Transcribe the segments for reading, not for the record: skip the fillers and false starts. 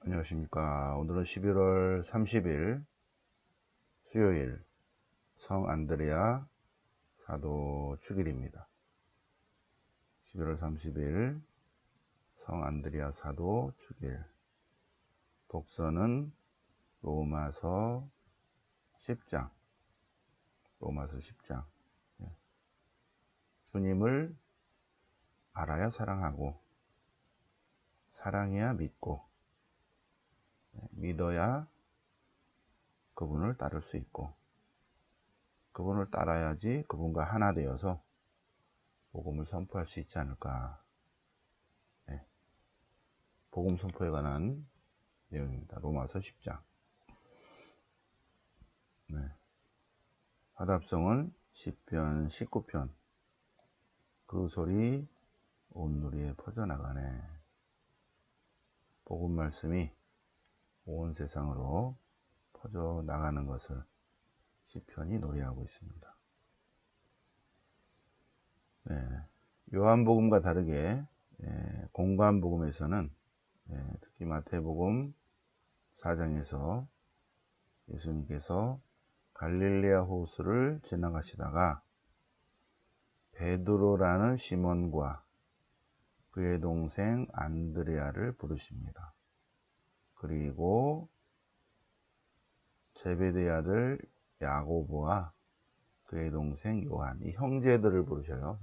안녕하십니까. 오늘은 11월 30일 수요일 성 안드레아 사도 축일입니다. 11월 30일 성 안드레아 사도 축일. 독서는 로마서 10장. 로마서 10장. 주님을 알아야 사랑하고, 사랑해야 믿고, 믿어야 그분을 따를 수 있고, 그분을 따라야지 그분과 하나 되어서 복음을 선포할 수 있지 않을까. 복음 선포에 관한 내용입니다. 로마서 10장. 화답성은 시편 19편. 그 소리 온 누리에 퍼져나가네. 복음 말씀이 온 세상으로 퍼져나가는 것을 시편이 노래하고 있습니다. 요한복음과 다르게 공관복음에서는 특히 마태복음 4장에서 예수님께서 갈릴레아 호수를 지나가시다가 베드로라는 시몬과 그의 동생 안드레아를 부르십니다. 그리고 제베데의 아들 야고보와 그의 동생 요한, 이 형제들을 부르셔요.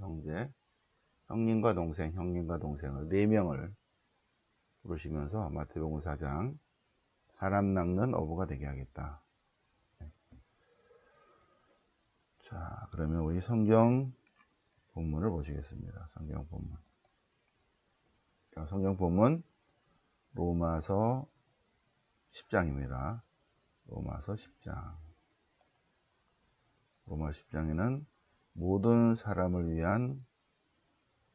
형님과 동생, 형님과 동생을 4명을 부르시면서 마태복음 4장 사람 낚는 어부가 되게 하겠다. 자, 그러면 우리 성경 본문을 보시겠습니다. 성경 본문. 성경 본문 로마서 10장입니다. 로마서 10장. 로마 10장에는 모든 사람을 위한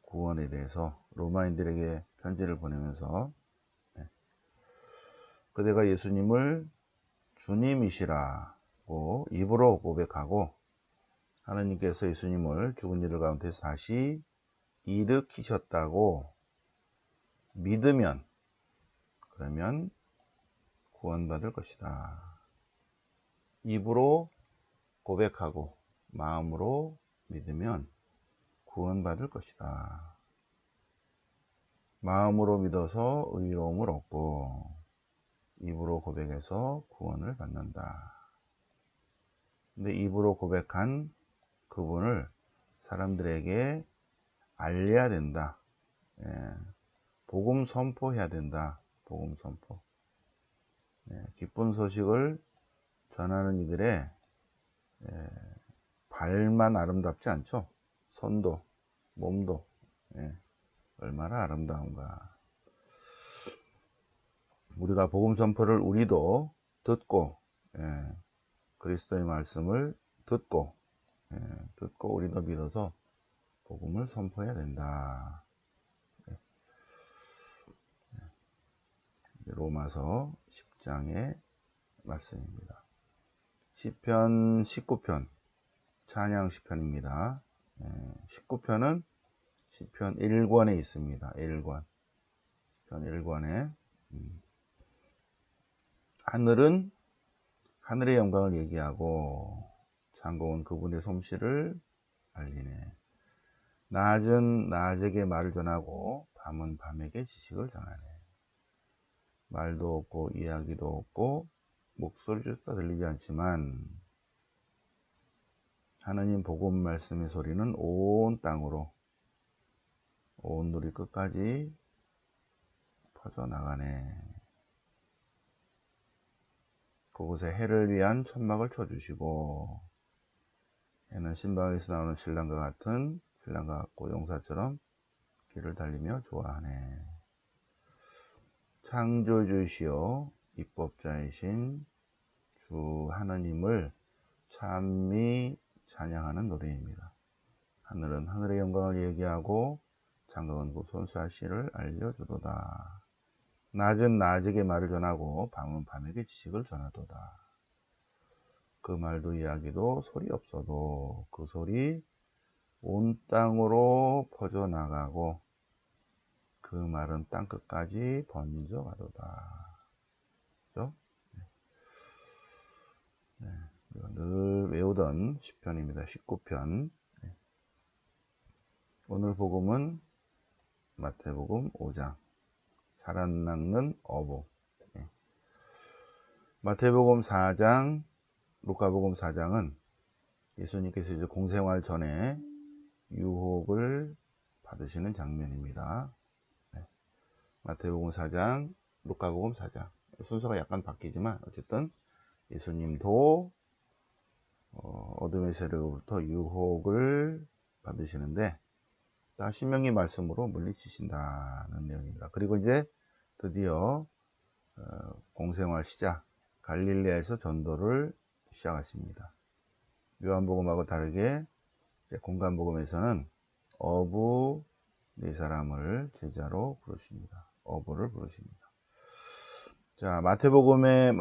구원에 대해서 로마인들에게 편지를 보내면서 그대가 예수님을 주님이시라고 입으로 고백하고 하나님께서 예수님을 죽은 이들 가운데서 다시 일으키셨다고 믿으면 그러면 구원받을 것이다. 입으로 고백하고 마음으로 믿으면 구원받을 것이다. 마음으로 믿어서 의로움을 얻고 입으로 고백해서 구원을 받는다. 근데 입으로 고백한 그분을 사람들에게 알려야 된다. 복음 선포해야 된다. 복음 선포. 기쁜 소식을 전하는 이들의 발만 아름답지 않죠. 손도, 몸도 얼마나 아름다운가. 우리가 복음 선포를 우리도 듣고 그리스도의 말씀을 듣고 우리도 믿어서 복음을 선포해야 된다. 로마서 10장의 말씀입니다. 시편 19편 찬양 시편입니다. 19편은 시편 1권에 있습니다. 1권. 시편 1권에 하늘의 영광을 얘기하고 창고온 그분의 솜씨를 알리네. 낮은 낮에게 말을 전하고 밤은 밤에게 지식을 전하네. 말도 없고 이야기도 없고 목소리조차 들리지 않지만 하나님 복음 말씀의 소리는 온 땅으로 온 누리 끝까지 퍼져나가네. 그곳에 해를 위한 천막을 쳐주시고 해는 신방에서 나오는 신랑과 같고 용사처럼 길을 달리며 좋아하네. 창조주시여 입법자이신 주 하나님을 찬미 찬양하는 노래입니다. 하늘은 하늘의 영광을 얘기하고 장각은 그 손수하시를 알려주도다. 낮은 낮에게 말을 전하고 밤은 밤에게 지식을 전하도다. 그 말도 이야기도 소리 없어도 그 소리 온 땅으로 퍼져나가고 그 말은 땅끝까지 번져가도다. 그죠? 네. 늘 외우던 시편입니다. 19편. 오늘 복음은 마태복음 5장. 살아남는 어부. 마태복음 4장, 루카복음 4장은 예수님께서 이제 공생활 전에 유혹을 받으시는 장면입니다. 마태복음 4장, 루카복음 4장. 순서가 약간 바뀌지만 어쨌든 예수님도 어둠의 세력으로부터 유혹을 받으시는데 다 신명기 말씀으로 물리치신다는 내용입니다. 그리고 이제 드디어 공생활 시작, 갈릴레아에서 전도를 시작하십니다. 요한복음하고 다르게 공관복음에서는 어부 네 사람을 제자로 부르십니다. 어부를 부르십니다. 자, 마태복음을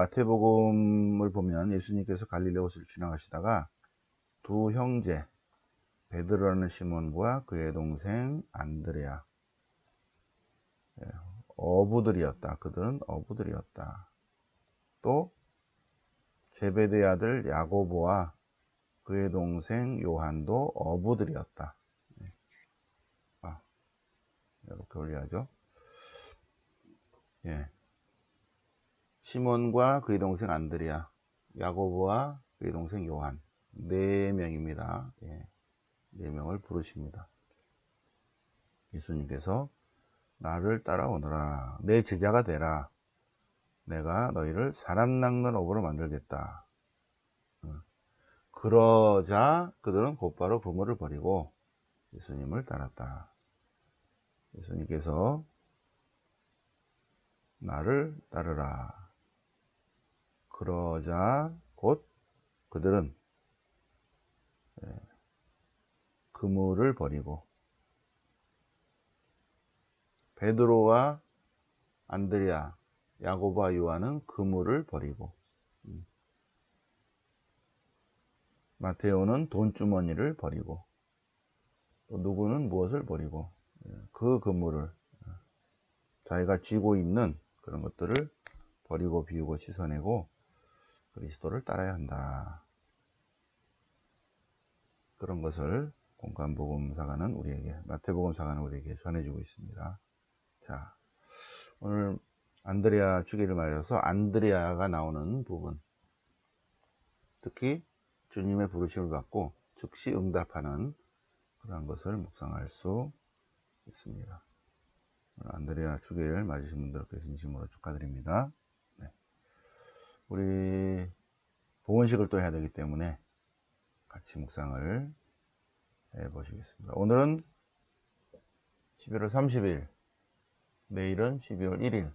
보면 예수님께서 갈릴레오스를 지나가시다가 두 형제 베드로라는 시몬과 그의 동생 안드레아, 어부들이었다. 그들은 어부들이었다. 또 제베데의 아들 야고보와 그의 동생 요한도 어부들이었다. 이렇게 올려야죠. 예. 시몬과 그의 동생 안드레아, 야고보와 그의 동생 요한, 네 명입니다. 예. 네 명을 부르십니다. 예수님께서 나를 따라오너라. 내 제자가 되라. 내가 너희를 사람 낚는 어부로 만들겠다. 그러자 그들은 곧바로 부모를 버리고 예수님을 따랐다. 예수님께서 나를 따르라. 그러자 곧 그들은 그물을 버리고 베드로와 안드레아, 야고보와 요한은 그물을 버리고 마테오는 돈주머니를 버리고 또 누구는 무엇을 버리고 그 그물을 자기가 쥐고 있는 그런 것들을 버리고 비우고 씻어내고 그리스도를 따라야 한다. 그런 것을 공관복음사가는 우리에게, 마태복음사가는 우리에게 전해주고 있습니다. 자, 오늘 안드레아 주기를 맞아서 안드레아가 나오는 부분, 특히 주님의 부르심을 받고 즉시 응답하는 그런 것을 묵상할 수 있습니다. 안드레아 주기를 맞으신 분들께 진심으로 축하드립니다. 네. 우리 보건식을 또 해야 되기 때문에 같이 묵상을 해 보시겠습니다. 오늘은 11월 30일, 내일은 12월 1일,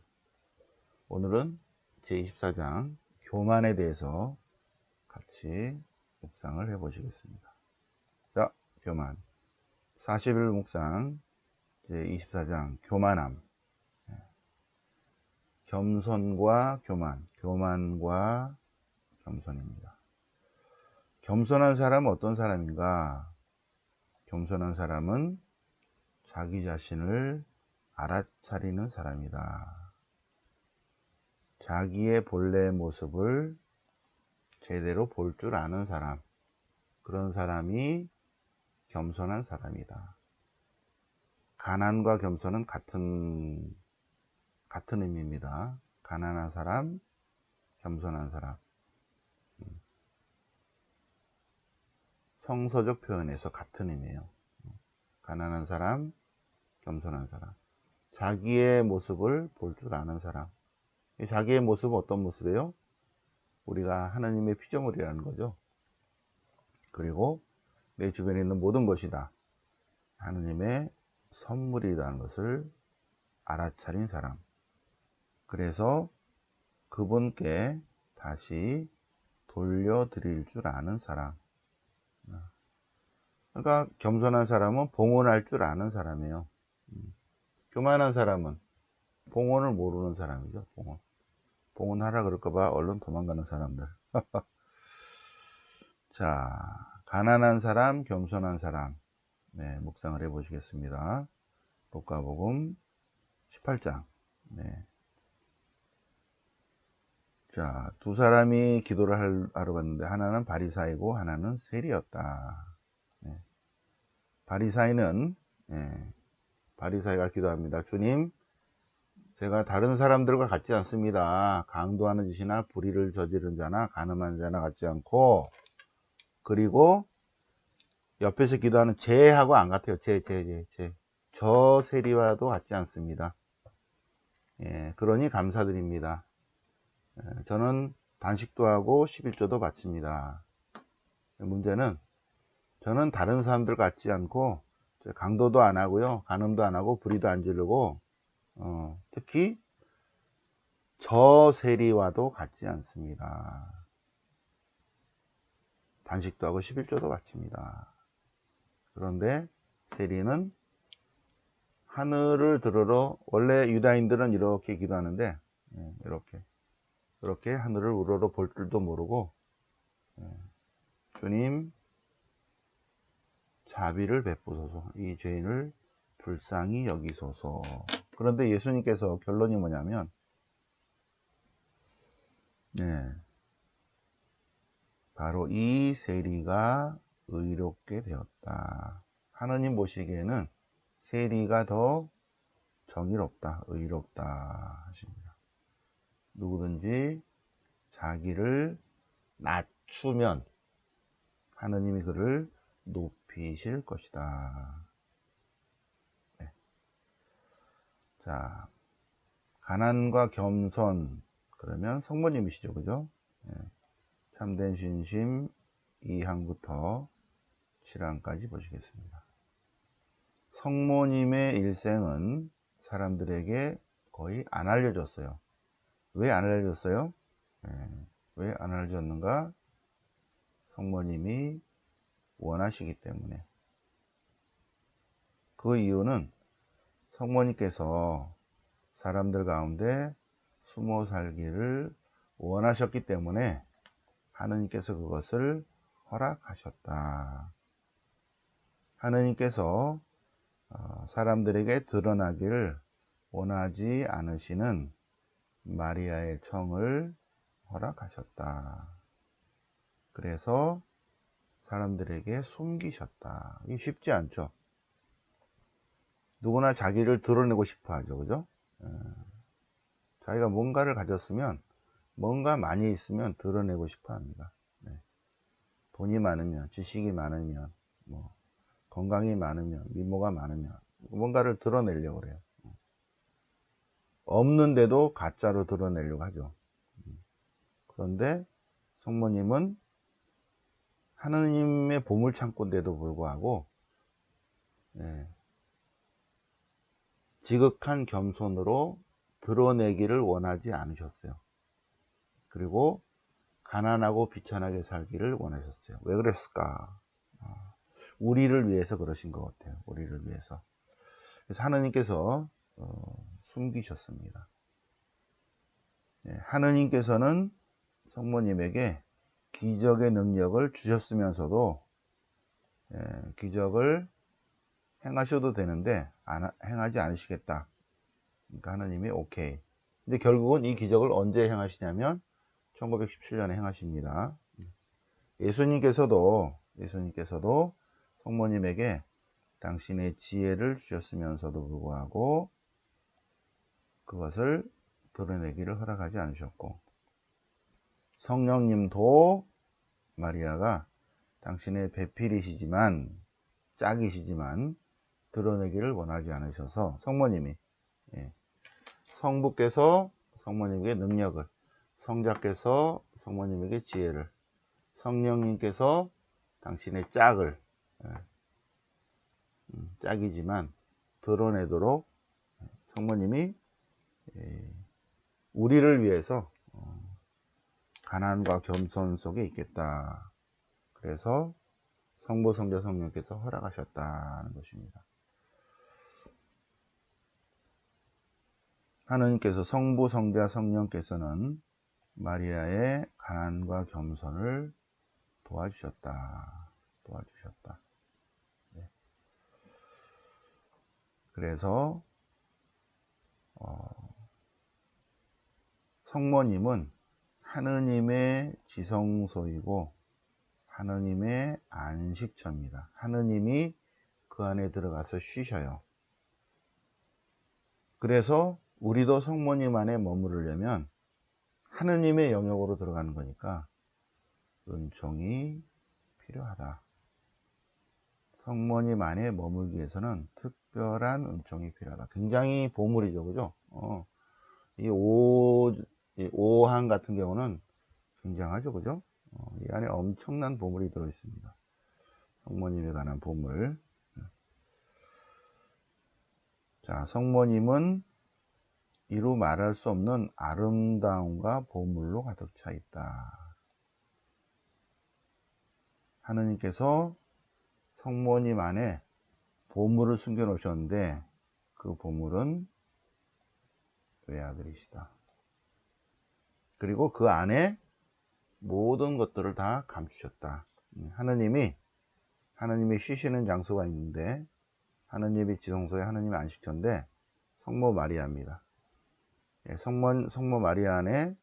오늘은 제24장 교만에 대해서 같이 묵상을 해 보시겠습니다. 자, 교만. 40일 묵상 제24장 교만함. 겸손과 교만, 교만과 겸손입니다. 겸손한 사람은 어떤 사람인가? 겸손한 사람은 자기 자신을 알아차리는 사람이다. 자기의 본래 모습을 제대로 볼 줄 아는 사람, 그런 사람이 겸손한 사람이다. 가난과 겸손은 같은 의미입니다. 가난한 사람, 겸손한 사람. 성서적 표현에서 같은 의미예요. 가난한 사람, 겸손한 사람. 자기의 모습을 볼 줄 아는 사람. 자기의 모습은 어떤 모습이에요? 우리가 하나님의 피조물이라는 거죠. 그리고 내 주변에 있는 모든 것이 다 하나님의 선물이라는 것을 알아차린 사람. 그래서 그분께 다시 돌려드릴 줄 아는 사람. 그러니까 겸손한 사람은 봉헌할 줄 아는 사람이에요. 교만한 사람은 봉헌을 모르는 사람이죠. 봉헌하라 그럴까봐 얼른 도망가는 사람들. 자, 가난한 사람, 겸손한 사람. 네, 묵상을 해 보시겠습니다. 루카복음 18장. 네. 자, 두 사람이 기도를 하러 갔는데 하나는 바리사이고 하나는 세리였다. 네. 바리사이가 기도합니다. 주님, 제가 다른 사람들과 같지 않습니다. 강도하는 짓이나 불의를 저지른 자나 간음한 자나 같지 않고, 그리고 옆에서 기도하는 쟤하고 안 같아요. 저 세리와도 같지 않습니다. 예, 그러니 감사드립니다. 예, 저는 단식도 하고 11조도 바칩니다. 문제는 저는 다른 사람들 같지 않고 강도도 안 하고요, 간음도 안 하고 불의도 안 지르고 특히 저 세리와도 같지 않습니다. 단식도 하고 11조도 바칩니다. 그런데 세리는 하늘을 들으러, 원래 유다인들은 이렇게 기도하는데 이렇게 하늘을 우러러 볼 줄도 모르고 주님 자비를 베푸소서, 이 죄인을 불쌍히 여기소서. 그런데 예수님께서 결론이 뭐냐면 바로 이 세리가 의롭게 되었다. 하느님 보시기에는 세리가 더 정의롭다, 의롭다 하십니다. 누구든지 자기를 낮추면 하느님이 그를 높이실 것이다. 네. 자, 가난과 겸손, 그러면 성모님이시죠, 그죠? 네. 참된 신심 2항부터 7항까지 보시겠습니다. 성모님의 일생은 사람들에게 거의 안 알려졌어요. 왜 안 알려졌어요? 왜 안 알려졌는가? 성모님이 원하시기 때문에. 그 이유는 성모님께서 사람들 가운데 숨어 살기를 원하셨기 때문에 하느님께서 그것을 허락하셨다. 하느님께서 사람들에게 드러나기를 원하지 않으시는 마리아의 청을 허락하셨다. 그래서 사람들에게 숨기셨다. 이게 쉽지 않죠. 누구나 자기를 드러내고 싶어 하죠, 그죠? 자기가 뭔가를 가졌으면, 뭔가 많이 있으면 드러내고 싶어 합니다. 돈이 많으면, 지식이 많으면, 건강이 많으면, 미모가 많으면 뭔가를 드러내려고 그래요. 없는데도 가짜로 드러내려고 하죠. 그런데 성모님은 하느님의 보물창고인데도 불구하고 지극한 겸손으로 드러내기를 원하지 않으셨어요. 그리고 가난하고 비천하게 살기를 원하셨어요. 왜 그랬을까? 우리를 위해서 그러신 것 같아요. 우리를 위해서. 그래서 하느님께서 숨기셨습니다. 하느님께서는 성모님에게 기적의 능력을 주셨으면서도 기적을 행하셔도 되는데 행하지 않으시겠다. 그러니까 하느님이 오케이. 근데 결국은 이 기적을 언제 행하시냐면 1917년에 행하십니다. 예수님께서도 성모님에게 당신의 지혜를 주셨으면서도 불구하고 그것을 드러내기를 허락하지 않으셨고, 성령님도 마리아가 당신의 배필이시지만, 짝이시지만 드러내기를 원하지 않으셔서 성모님이, 성부께서 성모님에게 능력을, 성자께서 성모님에게 지혜를, 성령님께서 당신의 짝을, 짝이지만 드러내도록 성모님이 우리를 위해서 가난과 겸손 속에 있겠다. 그래서 성부, 성자, 성령께서 허락하셨다는 것입니다. 하느님께서 성부, 성자, 성령께서는 마리아의 가난과 겸손을 도와주셨다. 네. 그래서 성모님은 하느님의 지성소이고 하느님의 안식처입니다. 하느님이 그 안에 들어가서 쉬셔요. 그래서 우리도 성모님 안에 머무르려면 하느님의 영역으로 들어가는 거니까 은총이 필요하다. 성모님 안에 머물기 위해서는 특별한 은총이 필요하다. 굉장히 보물이죠, 그죠? 이 5항 같은 경우는 굉장하죠, 그죠? 이 안에 엄청난 보물이 들어 있습니다. 성모님에 관한 보물. 자, 성모님은 이루 말할 수 없는 아름다움과 보물로 가득 차 있다. 하느님께서 성모님 안에 보물을 숨겨 놓으셨는데 그 보물은 외아들이시다. 그리고 그 안에 모든 것들을 다 감추셨다. 하느님이 쉬시는 장소가 있는데 하느님의 지성소에 하느님의 안식처인데 성모 마리아입니다. 성모 마리아 안에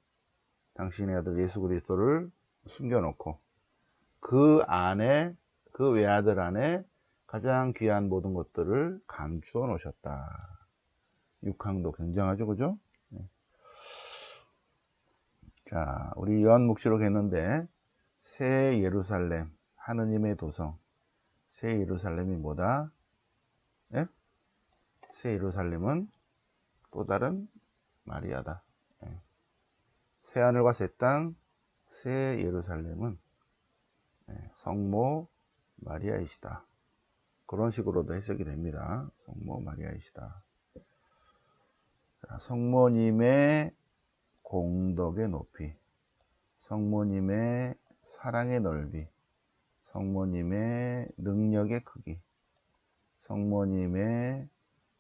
당신의 아들 예수 그리스도를 숨겨놓고 그 안에 그 외아들 안에 가장 귀한 모든 것들을 감추어 놓으셨다. 6항도 굉장하죠, 그죠? 자, 우리 요한묵시록 했는데 새 예루살렘, 하느님의 도성. 새 예루살렘이 뭐다? 예? 새 예루살렘은 또 다른 마리아다. 예. 새 하늘과 새 땅, 새 예루살렘은 성모 마리아이시다. 그런 식으로도 해석이 됩니다. 성모 마리아이시다. 자, 성모님의 공덕의 높이, 성모님의 사랑의 넓이, 성모님의 능력의 크기, 성모님의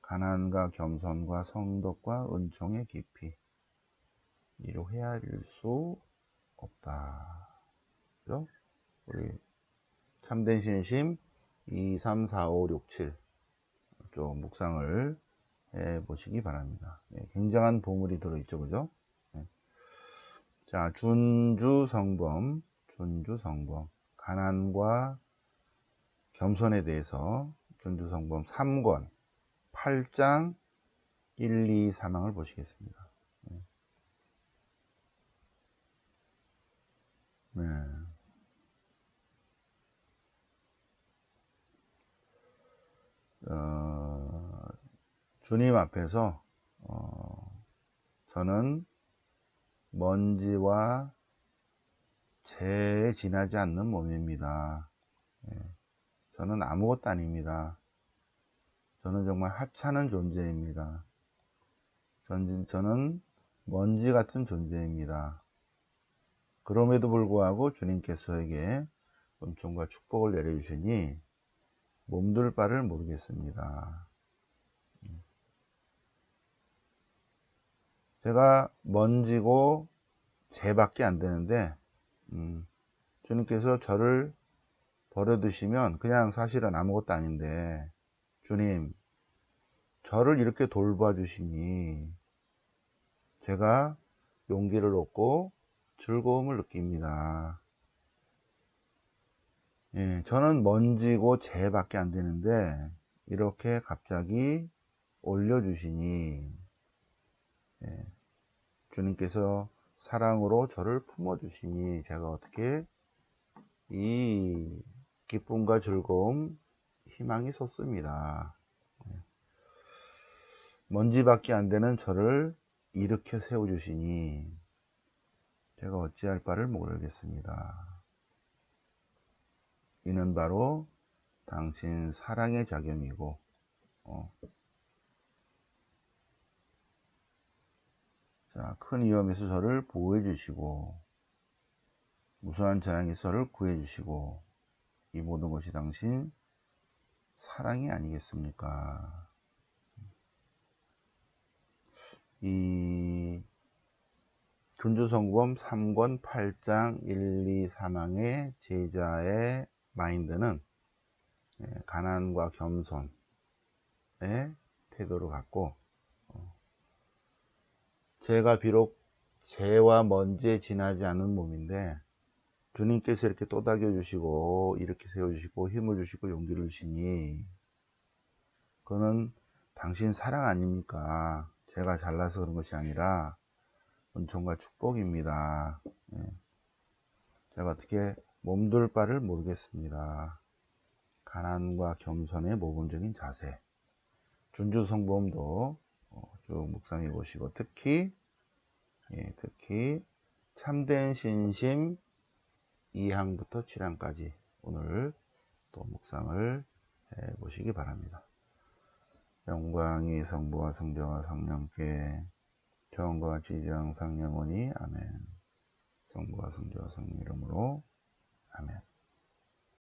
가난과 겸손과 성덕과 은총의 깊이, 이로 헤아릴 수 없다. 그죠? 우리 참된 신심 2, 3, 4, 5, 6, 7 좀 묵상을 해 보시기 바랍니다. 굉장한 보물이 들어있죠, 그죠? 자, 준주성범, 가난과 겸손에 대해서 준주성범 3권 8장 1, 2, 3항을 보시겠습니다. 네. 주님 앞에서 저는 먼지와 재에 지나지 않는 몸입니다. 저는 아무것도 아닙니다. 저는 정말 하찮은 존재입니다. 저는 먼지 같은 존재입니다. 그럼에도 불구하고 주님께서 저에게 은총과 축복을 내려주시니 몸둘 바를 모르겠습니다. 제가 먼지고 재밖에 안 되는데 주님께서 저를 버려두시면 그냥 사실은 아무것도 아닌데 주님 저를 이렇게 돌봐주시니 제가 용기를 얻고 즐거움을 느낍니다. 저는 먼지고 재밖에 안 되는데 이렇게 갑자기 올려주시니 주님께서 사랑으로 저를 품어주시니 제가 어떻게 이 기쁨과 즐거움, 희망이 솟습니다. 먼지밖에 안 되는 저를 일으켜 세워주시니 제가 어찌할 바를 모르겠습니다. 이는 바로 당신 사랑의 작용이고 자, 큰 위험에서 저를 보호해 주시고 무수한 재앙에서 저를 구해 주시고 이 모든 것이 당신 사랑이 아니겠습니까? 이 준주성범 3권 8장 1, 2, 3항의 제자의 마인드는 가난과 겸손의 태도를 갖고 제가 비록 재와 먼지에 지나지 않은 몸인데 주님께서 이렇게 또닥여 주시고 일으켜 세워 주시고 힘을 주시고 용기를 주시니 그거는 당신 사랑 아닙니까? 제가 잘나서 그런 것이 아니라 은총과 축복입니다. 예. 제가 어떻게 몸둘 바를 모르겠습니다. 가난과 겸손의 모범적인 자세. 준주성보험도 쭉 묵상해 보시고 특히 참된 신심 2항부터 7항까지 오늘 또 묵상을 해 보시기 바랍니다. 영광이 성부와 성자와 성령께 처음과 같이 이제 항상 영원히 아멘. 성부와 성자와 성령 이름으로 아멘.